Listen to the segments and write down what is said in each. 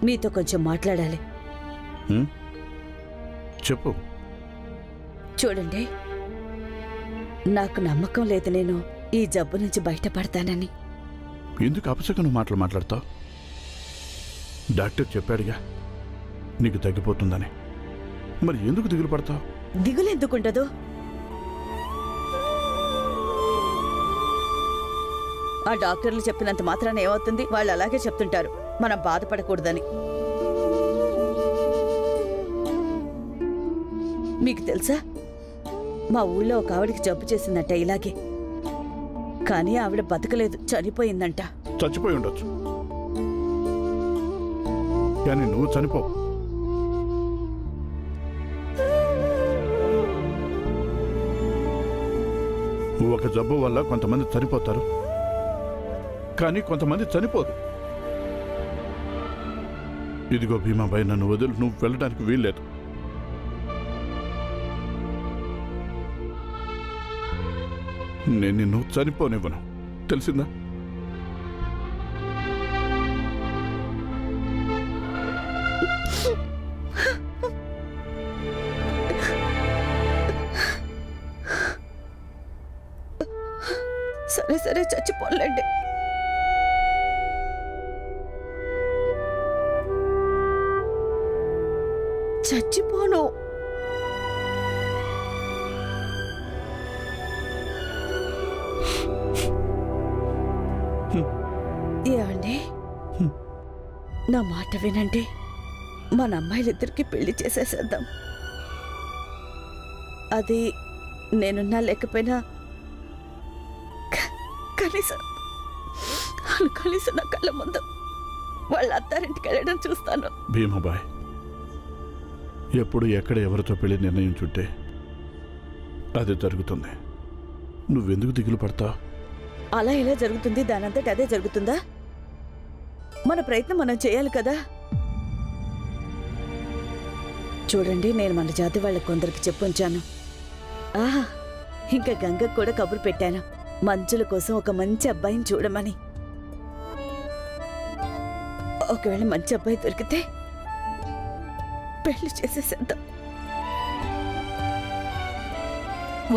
మీతో కొంచెం మాట్లాడాలి. చెప్పు. చూడండి, నాకు నమ్మకం లేదు నేను ఈ జబ్బు నుంచి బయటపడతానని. ఎందుకు అపశకున మాటలు మాట్లాడతావు? డాక్టర్ చెప్పాడుగా నీకు తగ్గిపోతుందని. మరి ఎందుకు దిగులు పడతావు? దిగులెందుకుండదు? ఆ డాక్టర్లు చెప్పినంత మాత్రాన ఏమవుతుంది? వాళ్ళు అలాగే చెప్తుంటారు, మనం బాధపడకూడదని. మీకు తెలుసా, మా ఊళ్ళో ఒక ఆవిడికి జబ్బు చేసిందంట ఇలాగే. కానీ ఆవిడ బతకలేదు, చనిపోయిందంట. చచ్చిపోయి ఉండొచ్చు, కానీ నువ్వు చనిపో. ఒక జబ్బు వల్ల కొంతమంది చనిపోతారు, కానీ కొంతమంది చనిపోదు. ఇదిగో భీమాబాయి, నన్ను వదిలి నువ్వు వెళ్ళడానికి వీల్లేదు. నేను నిన్ను చనిపోనివ్వను, తెలిసిందా? సరే సరే, చచ్చిపోలేండి. చచ్చిపోను. ఏమండి, నా మాట వినండి. మన అమ్మాయిలిద్దరికి పెళ్లి చేసేసేద్దాం. అది నేనున్నా లేకపోయినా కనీసం నా కళ్ళ ముందు వాళ్ళ అత్తారింటికి వెళ్ళడం చూస్తాను. భీమాబాయ్, ఎప్పుడు ఎక్కడ ఎవరితో పెళ్లి నిర్ణయించుంటే అది జరుగుతుంది. నువ్వెందుకు దిగులు పడతావు? అలా ఎలా జరుగుతుంది? దానంతట అదే జరుగుతుందా? మన ప్రయత్నం మనం చేయాలి కదా. చూడండి, నేను మన జాతి వాళ్ళ కొందరికి చెప్పుంచాను. ఆహా, ఇంకా గంగకు కూడా కబురు పెట్టాను, మంచుల కోసం ఒక మంచి అబ్బాయిని చూడమని. ఒకవేళ మంచి అబ్బాయి దొరికితే పెళ్లి చేసేసేద్దాం.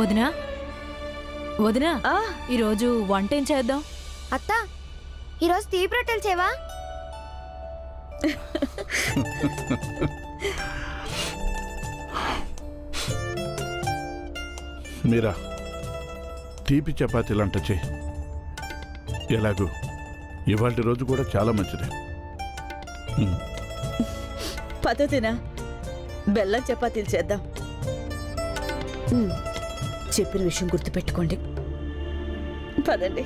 వదినా వదినా, ఈరోజు వంట ఏం చేద్దాం? అత్త, ఈరోజు తీపి రొట్టెలు చేవా? మీరా తీపి చపాతీలంట చేయి. ఎలాగూ ఇవాళ రోజు కూడా చాలా మంచిది. పద్ధతినా? బెల్లం చపాతీలు చేద్దాం. చెప్పిన విషయం గుర్తుపెట్టుకోండి. పదండి.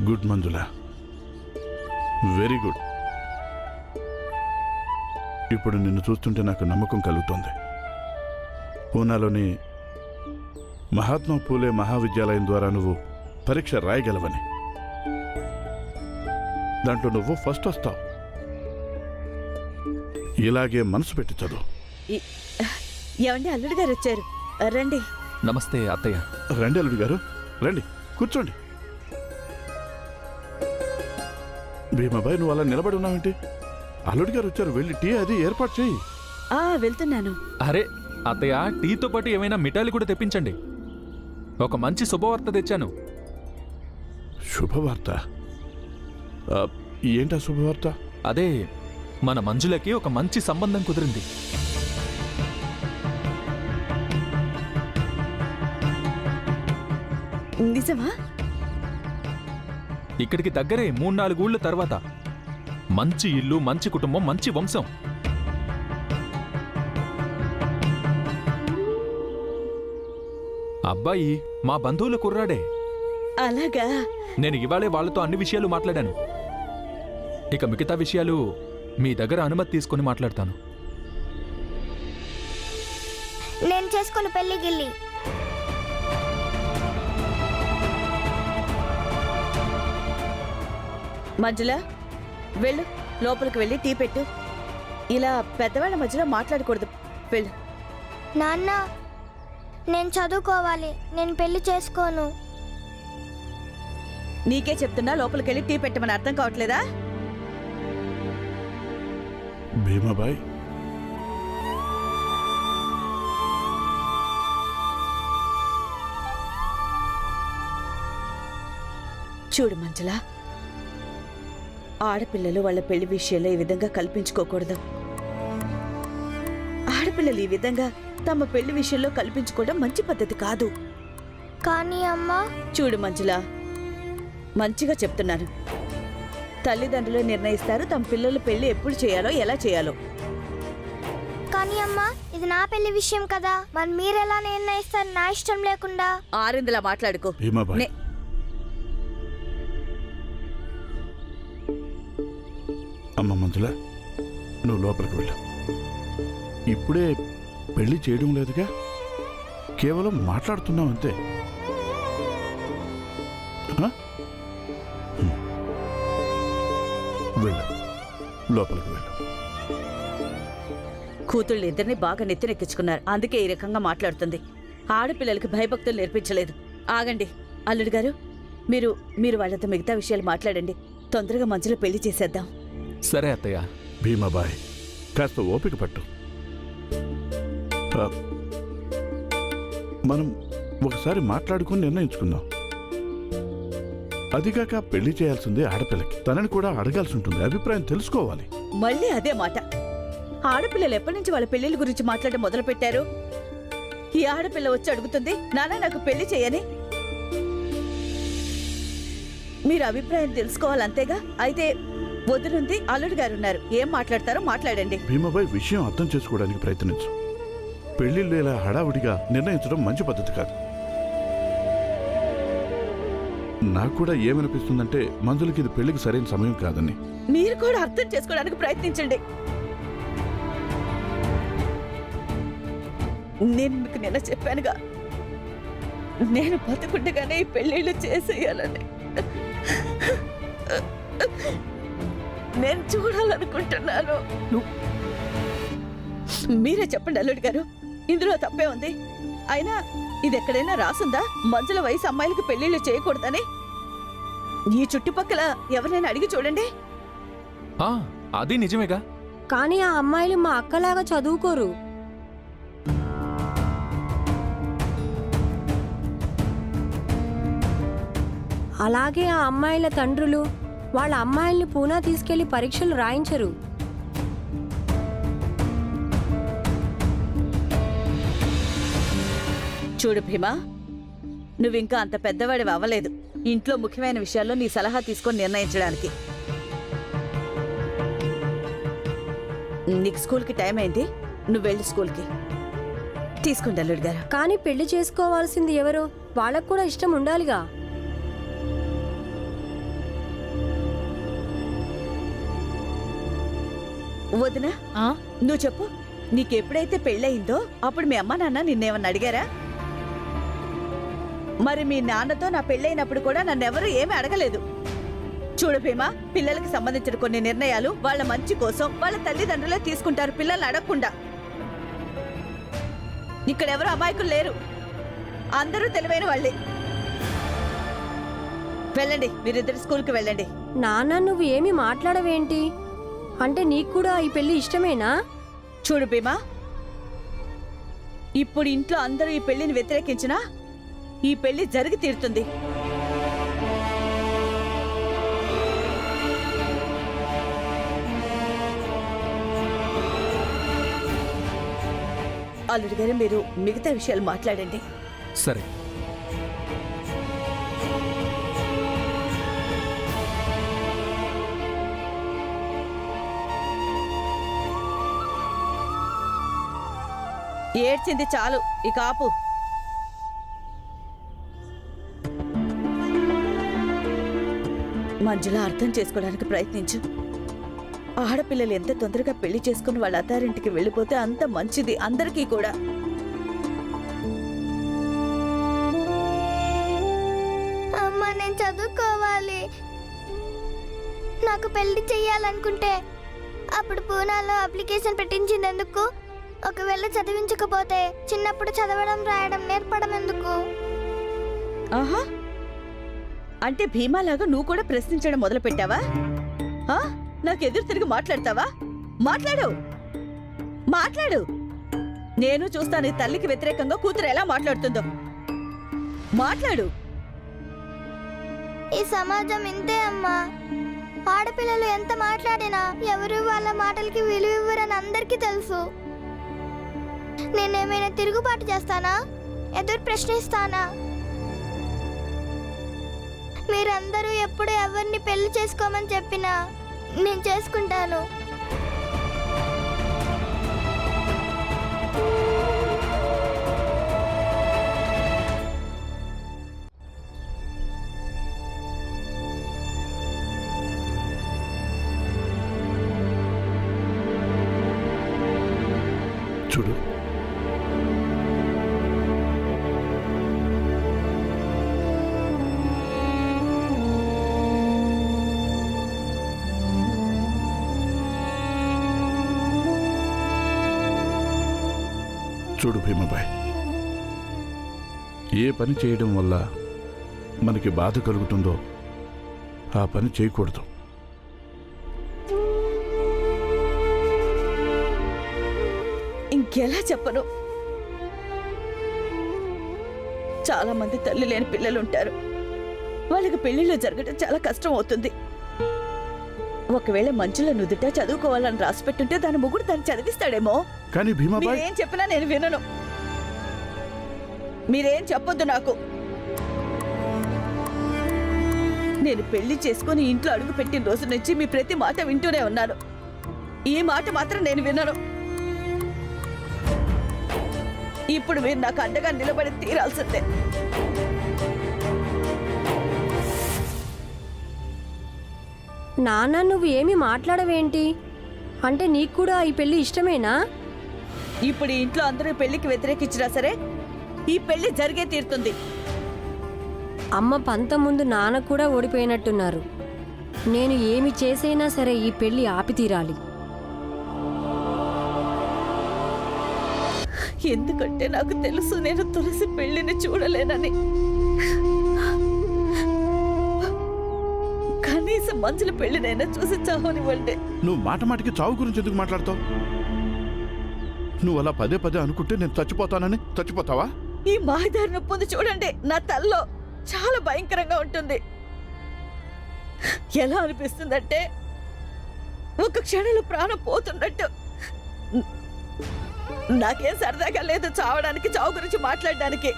గుడ్ మంజుల, వెరీ గుడ్. ఇప్పుడు నిన్ను చూస్తుంటే నాకు నమ్మకం కలుగుతోంది. పూనాలోని మహాత్మా పూలే మహావిద్యాలయం ద్వారా నువ్వు పరీక్ష రాయగలవని. దాంట్లో నువ్వు ఫస్ట్ వస్తావు. ఇలాగే మనసు పెట్టి చదువు. ఏమండి, అల్లుడు గారు వచ్చారు, రండి. నమస్తే అత్తయ్య. రండి అల్లుడు గారు, రండి, కూర్చోండి. భీమాబాయ్, నువ్వు అలా నిలబడి ఉన్నావేంటి? అల్లుడి గారు వచ్చారు, వెళ్ళి టీ అది ఏర్పాటు చేయి. వెళ్తున్నాను. అరే అత్తయ్య, టీతో పాటు ఏమైనా మిఠాయిలు కూడా తెప్పించండి. ఒక మంచి శుభవార్త తెచ్చాను. శుభవార్త? ఏంటా శుభవార్త? అదే, మన మంజులకి ఒక మంచి సంబంధం కుదిరింది. నిజమా? ఇక్కడికి దగ్గరే 3-4 ఊళ్ళ తర్వాత. మంచి ఇల్లు, మంచి కుటుంబం, మంచి వంశం. అబ్బాయి మా బంధువుల కుర్రాడే. అలాగా? నేను ఇవాళే వాళ్ళతో అన్ని విషయాలు మాట్లాడాను. ఇక మిగతా విషయాలు మీ దగ్గర అనుమతి తీసుకుని మాట్లాడతాను. నేను చేసుకోను పెళ్లి గిల్లి. మంజుల, వెళ్ళు, లోపలికి వెళ్ళి టీ పెట్టు. ఇలా పెద్దవాళ్ళ మధ్యలో మాట్లాడకూడదు. వెళ్ళు. నాన్న, నేను చదువుకోవాలి, నేను పెళ్లి చేసుకోను. నీకే చెప్తున్నా, లోపలికి వెళ్ళి టీ పెట్టమని అర్థం కావట్లేదా? భీమాబాయ్, చూడు మంజుల, ఆడపిల్లలు వాళ్ళ పెళ్లి విషయంలో ఈ విధంగా కల్పించుకోకూడదు. ఆడపిల్లలు ఈ విధంగా తమ పెళ్లి విషయంలో కల్పించుకోవడం మంచి పద్ధతి కాదు. కానీ అమ్మా. చూడు మంజుల, మంచిగా చెప్తున్నాను. తల్లిదండ్రులు నిర్ణయిస్తారు తమ పిల్లల పెళ్లి ఎప్పుడు చేయాలో, ఎలా చేయాలో. కానీ అమ్మా, ఇది నా పెళ్లి విషయం కదా, మరి మీరెలా నిర్ణయిస్తారు నా ఇష్టం లేకుండా? ఆరిందలా మాట్లాడుకో. భీమాబాయ్, నే- అమ్మ మంజుల, నువ్వు లోపలికి వెళ్ళు. ఇప్పుడే పెళ్లి చేయడం లేదుగా, కేవలం మాట్లాడుతున్నావు అంతే. ఆ? వెళ్ళు, లోపలికి వెళ్ళు. కూతుళ్ళు ఇద్దరిని బాగా నెత్తినెక్కించుకున్నారు, అందుకే ఈ రకంగా మాట్లాడుతుంది. ఆడపిల్లలకి భయభక్తులు నేర్పించలేదు. ఆగండి అల్లుడు గారు, మీరు మీరు వాళ్ళతో మిగతా విషయాలు మాట్లాడండి. తొందరగా మంజుల పెళ్లి చేసేద్దాం. సరే అత్తయ్య. భీమాబాయ్, కాస్త ఓపిక పట్టు. ఆ, మనం ఒకసారి మాట్లాడుకుని నిర్ణయించుకుందాం. అదిగాక పెళ్లి చేయాల్సిందే ఆడపిల్లకి. తనని కూడా అడగాల్సి ఉంటుంది, అభిప్రాయం తెలుసుకోవాలి. మళ్ళీ అదే మాట. ఆడపిల్లలు ఎప్పటి నుంచి వాళ్ళ పెళ్లిళ్ళ గురించి మాట్లాడడం మొదలు పెట్టారు? ఈ ఆడపిల్ల వచ్చి అడుగుతుంది, నాన్న నాకు పెళ్లి చేయని. మీరు అభిప్రాయం తెలుసుకోవాలి, అంతేగా? అయితే వదిలింది, అల్లుడు గారు ఉన్నారు, ఏం మాట్లాడతారో మాట్లాడండి. భీమాబాయ్, విషయం అర్థం చేసుకోవడానికి ప్రయత్నించు. పెళ్లిళ్ళు ఇలా హడావుడిగా నిర్ణయించడం మంచి పద్ధతి కాదు. నాకు కూడా ఏమనిపిస్తుందంటే మంజులకి ఇది పెళ్లికి సరైన సమయం కాదని. మీరు కూడా అర్థం చేసుకోవడానికి ప్రయత్నించండి. నేను మీకు నిన్న చెప్పానుగా, నేను బతుకుండగానే ఈ పెళ్లిళ్ళు చేసేయాలని. నేను చూడాలనుకుంటున్నాను. మీరే చెప్పండి అల్లుడు గారు, ఇందులో తప్పే ఉంది? అయినా ఇది ఎక్కడైనా రాసుందా మంజుల వయసు అమ్మాయిలకు పెళ్లిళ్ళు చేయకూడదని? ఈ చుట్టుపక్కల ఎవరైనా అడిగి చూడండి. ఆ, అది నిజమేగా. కానీ ఆ అమ్మాయిలు మా అక్కలాగా చదువుకోరు. అలాగే ఆ అమ్మాయిల తండ్రులు వాళ్ళ అమ్మాయిల్ని పూనా తీసుకెళ్లి పరీక్షలు రాయించరు. చూడు భీమా, నువ్వింకా అంత పెద్దవాడివి అవ్వలేదు ఇంట్లో ముఖ్యమైన విషయాల్లో నీ సలహా తీసుకొని నిర్ణయించడానికి. నీకు స్కూల్కి టైం అయింది, నువ్వు వెళ్ళి స్కూల్కి. తీసుకోండి అల్లుడు గారు. కానీ పెళ్లి చేసుకోవాల్సింది ఎవరో వాళ్ళకు కూడా ఇష్టం ఉండాలిగా. వదినా, ఆ? నువ్వు చెప్పు, నీకెప్పుడైతే పెళ్ళయిందో అప్పుడు మీ అమ్మ నాన్న నిన్నేమన్నా అడిగారా? మరి మీ నాన్నతో నా పెళ్ళైనప్పుడు కూడా నన్నెవరూ ఏమీ అడగలేదు. చూడు భీమా, పిల్లలకి సంబంధించిన కొన్ని నిర్ణయాలు వాళ్ళ మంచి కోసం వాళ్ళ తల్లిదండ్రులే తీసుకుంటారు, పిల్లల్ని అడగకుండా. ఇక్కడెవరూ అమాయకులు లేరు, అందరూ తెలివైన వాళ్ళే. వెళ్ళండి, మీరిద్దరు స్కూల్కి వెళ్ళండి. నాన్న, నువ్వు ఏమి మాట్లాడవేంటి? అంటే నీకు కూడా ఈ పెళ్లి ఇష్టమేనా? చూడు భీమా, ఇప్పుడు ఇంట్లో అందరూ ఈ పెళ్లిని వ్యతిరేకించినా ఈ పెళ్లి జరిగి తీరుతుంది. అల్లుడు గారు, మీరు మిగతా విషయాలు మాట్లాడండి. సరే. ఏడ్చింది చాలు, ఇక ఆపు. మంజుల అర్థం చేసుకోవడానికి ప్రయత్నించు. ఆడపిల్లలు ఎంత తొందరగా పెళ్లి చేసుకుని వాళ్ళ అత్తారింటికి వెళ్ళిపోతే అంత మంచిది అందరికీ కూడా. అమ్మ నేను చదువుకోవాలి. నాకు పెళ్లి చెయ్యాలనుకుంటే అప్పుడు పూనాలో అప్లికేషన్ పెట్టించింది ఎందుకు? ఒకవేళ చదివించకపోతే చిన్నప్పుడు చదవడం రాయడం నేర్పడం ఎందుకు? ఆహా, అంటే భీమాలాగా నువ్వు కూడా ప్రశ్నించడం మొదలు పెట్టావా? నాకు ఎదురు తిరిగి మాట్లాడతావా? మాట్లాడు, మాట్లాడు. నేను చూస్తాను ఈ తల్లికి వ్యతిరేకంగా కూతురు ఎలా మాట్లాడుతుందో. మాట్లాడు. ఈ సమాజం ఇంతే అమ్మా. ఆడపిల్లలు ఎంత మాట్లాడినా ఎవరు వాళ్ళ మాటలకి విలువ ఇవ్వరని అందరికీ తెలుసు. నేనేమైనా తిరుగుబాటు చేస్తానా? ఎదురు ప్రశ్నిస్తానా? మీరందరూ ఎప్పుడు ఎవరిని పెళ్లి చేసుకోమని చెప్పినా నేను చేసుకుంటాను. చూడు, చూడు భీమబాయ్, ఏ పని చేయడం వల్ల మనకి బాధ కలుగుతుందో ఆ పని చేయకూడదు. ఇంకెలా చెప్పను? చాలా మంది తల్లి లేని పిల్లలుంటారు. వాళ్ళకి పెళ్లిళ్ళు జరగడం చాలా కష్టం అవుతుంది. ఒకవేళ మంచుల నుదుట చదువుకోవాలని రాసిపెట్టుంటే దాని ముగ్గురు దాన్ని చదివిస్తాడేమో. కానీ భీమాబాయ్, మీరేం చెప్పినా నేను వినను. మీరేం చెప్పొద్దు నాకు. నేను పెళ్లి చేసుకుని ఇంట్లో అడుగు పెట్టిన రోజు నుంచి మీ ప్రతి మాట వింటూనే ఉన్నాను. ఈ మాట మాత్రం నేను వినను. ఇప్పుడు మీరు నాకు అండగా నిలబడి తీరాల్సిందే. నాన్న నువ్వు ఏమి మాట్లాడవేంటి? అంటే నీకు కూడా ఈ పెళ్లి ఇష్టమేనా? ఇప్పుడు ఈ ఇంట్లో అందరూ పెళ్లికి వ్యతిరేకించినా సరే ఈ పెళ్లి జరిగే తీరుతుంది. అమ్మ పంత ముందు నాన్న కూడా ఓడిపోయినట్టున్నారు. నేను ఏమి చేసైనా సరే ఈ పెళ్లి ఆపి తీరాలి. ఎందుకంటే నాకు తెలుసు నేను తులసి పెళ్లిని చూడలేనని. కనీసం మంచుల పెళ్లినైనా చూసి చావనివ్వండి. నువ్వు మాట మాటికి చావు గురించి ఎందుకు మాట్లాడతావు? నువ్వు అలా పదే పదే అనుకుంటే నేను చచ్చిపోతానని చచ్చిపోతావా? ఈ మాయదారి నొప్పి చూడండి, నా తల్లో చాలా భయంకరంగా ఉంటుంది. ఎలా అనిపిస్తుందంటే ఒక క్షణంలో ప్రాణం పోతున్నట్టు. నాకేం సరదాగా లేదు చావడానికి, చావు గురించి మాట్లాడడానికి.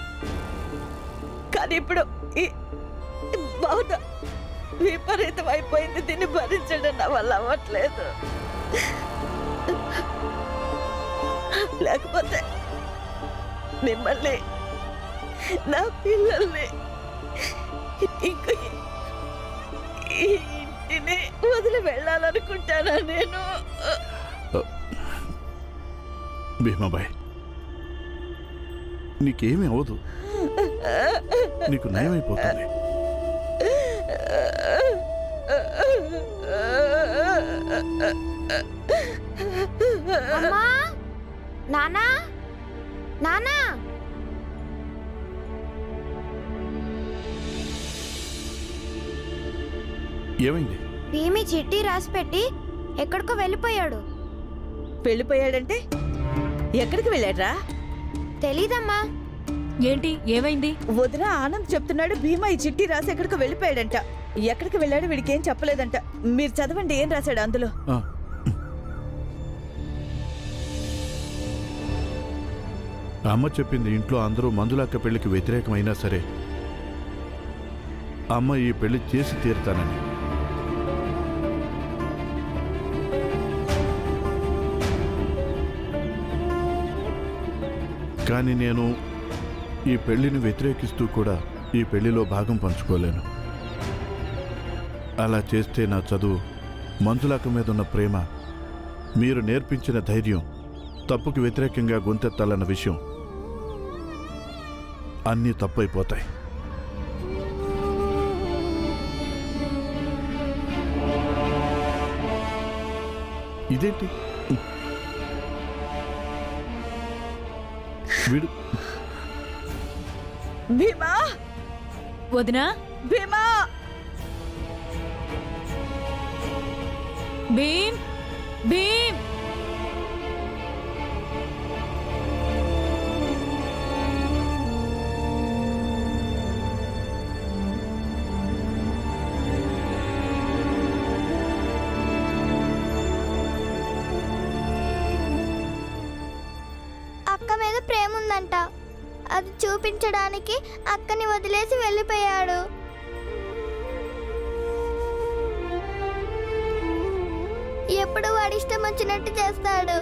కానీ ఇప్పుడు ఈ బాధ విపరీతం అయిపోయింది. దీన్ని భరించడం నా వల్ల అవ్వట్లేదు. లేకపోతే మిమ్మల్ని, నా పిల్లల్ని, ఇంకా ఈ ఇంటిని వదిలి వెళ్ళాలనుకుంటానా నేను? భీమాబాయ్, నీకేమీ అవదు. నీకు నయమైపోతుంది. అమ్మా, నానా, నానా. ఏమైంది? భీమి చిట్టి రాసి పెట్టి ఎక్కడికో వెళ్ళిపోయాడు. వెళ్ళిపోయాడంటే ఎక్కడికి వెళ్ళాడ్రా? తెలీదమ్మా. ఏంటి ఏమైంది? వదిన ఆనంద్ చెప్తున్నాడు భీమా ఈ చిట్టి రాసి ఎక్కడికో వెళ్ళిపోయాడంట. ఎక్కడికి వెళ్ళాడు వీడికి ఏం చెప్పలేదంట. మీరు చదవండి ఏం రాశాడు అందులో. అమ్మ చెప్పింది ఇంట్లో అందరూ మంజులక్క పెళ్లికి వ్యతిరేకమైనా సరే అమ్మ ఈ పెళ్లి చేసి తీరుతానని. కానీ నేను ఈ పెళ్లిని వ్యతిరేకిస్తూ కూడా ఈ పెళ్లిలో భాగం పంచుకోలేను. అలా చేస్తే నా చదువు, మంజులాక మీద ఉన్న ప్రేమ, మీరు నేర్పించిన ధైర్యం, తప్పుకి వ్యతిరేకంగా గొంతెత్తాలన్న విషయం అన్నీ తప్పైపోతాయి. ఇదేంటి వీడు భీమా, వదినా భీమా, భీమ్ భీమ్ అక్క మీద ప్రేమ ఉందంట. అది చూపించడానికి అక్కని వదిలేసి వెళ్ళిపోయాడు. ఎప్పుడు వాడి ఇష్టం వచ్చినట్టు చేస్తాడు.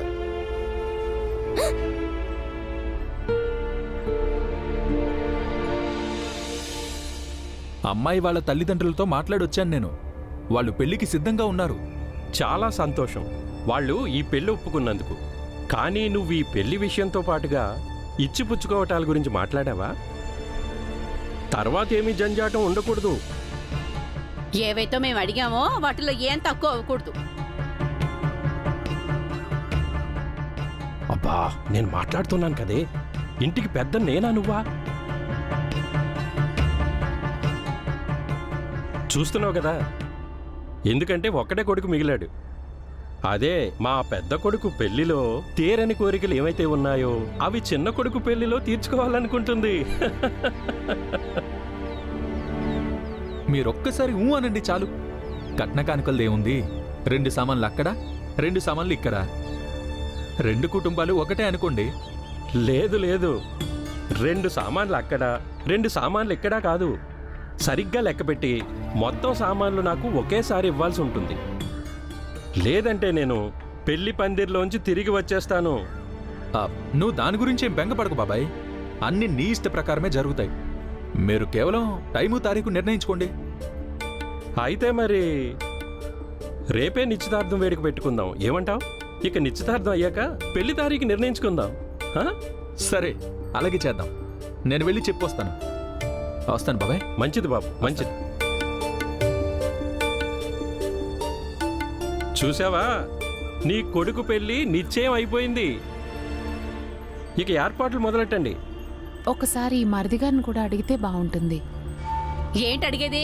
అమ్మాయి వాళ్ళ తల్లిదండ్రులతో మాట్లాడొచ్చాను నేను. వాళ్ళు పెళ్లికి సిద్ధంగా ఉన్నారు. చాలా సంతోషం వాళ్ళు ఈ పెళ్లి ఒప్పుకున్నందుకు. కానీ నువ్వు ఈ పెళ్లి విషయంతో పాటుగా ఇచ్చిపుచ్చుకోవటాల గురించి మాట్లాడావా? తర్వాత ఏమీ జంజాటం ఉండకూడదు. ఏవైతే మేము అడిగామో వాటిలో ఏం తక్కువ అవ్వకూడదు. అబ్బా, నేను మాట్లాడుతున్నాను కదే, ఇంటికి పెద్ద నేనా నువ్వా? చూస్తున్నావు కదా, ఎందుకంటే ఒక్కడే కొడుకు మిగిలాడు. అదే మా పెద్ద కొడుకు పెళ్లిలో తీరని కోరికలు ఏమైతే ఉన్నాయో అవి చిన్న కొడుకు పెళ్లిలో తీర్చుకోవాలనుకుంటుంది. మీరొక్కసారి ఊ అనండి చాలు. కట్న కానుకలదేముంది? 2 సామాన్లు అక్కడ, 2 సామాన్లు ఇక్కడ. 2 కుటుంబాలు ఒకటే అనుకోండి. లేదు లేదు, 2 సామాన్లు అక్కడ, 2 సామాన్లు ఇక్కడా కాదు. సరిగ్గా లెక్కపెట్టి మొత్తం సామాన్లు నాకు ఒకేసారి ఇవ్వాల్సి ఉంటుంది. లేదంటే నేను పెళ్లి పందిర్లోంచి తిరిగి వచ్చేస్తాను. నువ్వు దాని గురించి ఏం బెంగపడకు బాబాయ్. అన్ని నీ ఇష్ట ప్రకారమే జరుగుతాయి. మీరు కేవలం టైము తారీఖు నిర్ణయించుకోండి. అయితే మరి రేపే నిశ్చితార్థం వేడుక పెట్టుకుందాం, ఏమంటావ్? ఇక నిశ్చితార్థం అయ్యాక పెళ్లి తారీఖు నిర్ణయించుకుందాం. సరే, అలాగే చేద్దాం. నేను వెళ్ళి చెప్పొస్తాను. వస్తాను బాబాయ్. మంచిది బాబు, మంచిది. చూసావా, నీ కొడుకు పెళ్లి నిశ్చయం అయిపోయింది. ఇక ఏర్పాట్లు మొదలెట్టండి. ఒకసారి ఈ మరిదిగారిని కూడా అడిగితే బాగుంటుంది. ఏంటి అడిగేది?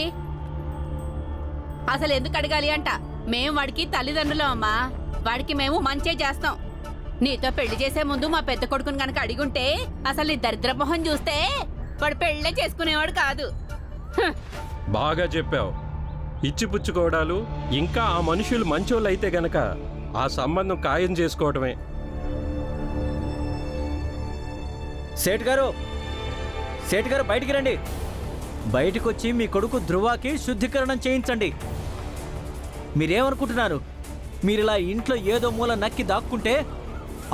అసలు ఎందుకు అడగాలి అంట? మేం వాడికి తల్లిదండ్రులం అమ్మా. వాడికి మేము మంచే చేస్తాం. నీతో పెళ్లి చేసే ముందు మా పెద్ద కొడుకుని గనక అడిగుంటే అసలు నీ దరిద్ర మొహం చూస్తే వాడు పెళ్లే చేసుకునేవాడు కాదు. బాగా చెప్పావు. ఇచ్చిపుచ్చుకోవడాలు, ఇంకా ఆ మనుషులు మంచోళ్ళు అయితే గనక ఆ సంబంధం ఖాయం చేసుకోవడమే. సేట్ గారు, సేట్ గారు బయటికి రండి. బయటకు వచ్చి మీ కొడుకు ధ్రువాకి శుద్ధీకరణం చేయించండి. మీరేమనుకుంటున్నారు? మీరిలా ఇంట్లో ఏదో మూల నక్కి దాక్కుంటే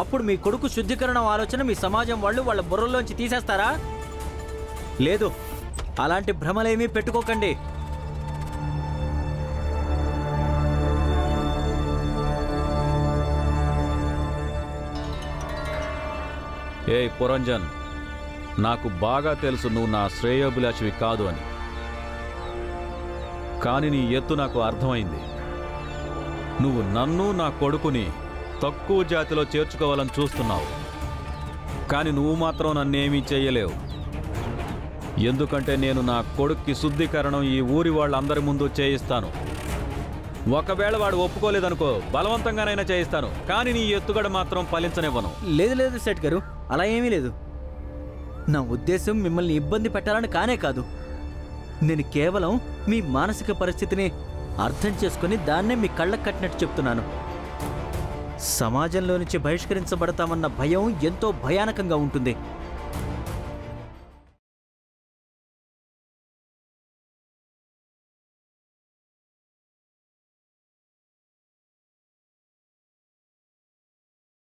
అప్పుడు మీ కొడుకు శుద్ధీకరణం ఆలోచన మీ సమాజం వాళ్ళు వాళ్ళ బుర్రలోంచి తీసేస్తారా? లేదు, అలాంటి భ్రమలేమీ పెట్టుకోకండి. ఏయ్ పురంజన్, నాకు బాగా తెలుసు నువ్వు నా శ్రేయోభిలాషివి కాదు అని. కానీ నీ ఎత్తు నాకు అర్థమైంది. నువ్వు నన్ను, నా కొడుకుని తక్కువ జాతిలో చేర్చుకోవాలని చూస్తున్నావు. కానీ నువ్వు మాత్రం నన్నేమీ చెయ్యలేవు. ఎందుకంటే నేను నా కొడుక్కి శుద్ధీకరణం ఈ ఊరి వాళ్ళందరి ముందు చేయిస్తాను. ఒకవేళ వాడు ఒప్పుకోలేదనుకో, బలవంతంగానైనా చేయిస్తాను. కానీ నీ ఎత్తుగడ మాత్రం ఫలించనివ్వను. లేదు లేదు సేట్ గారు, అలా ఏమీ లేదు. నా ఉద్దేశం మిమ్మల్ని ఇబ్బంది పెట్టాలని కానే కాదు. నేను కేవలం మీ మానసిక పరిస్థితిని అర్థం చేసుకుని దాన్నే మీ కళ్ళకు కట్టినట్టు చెప్తున్నాను. సమాజంలో నుంచి బహిష్కరించబడతామన్న భయం ఎంతో భయానకంగా ఉంటుంది.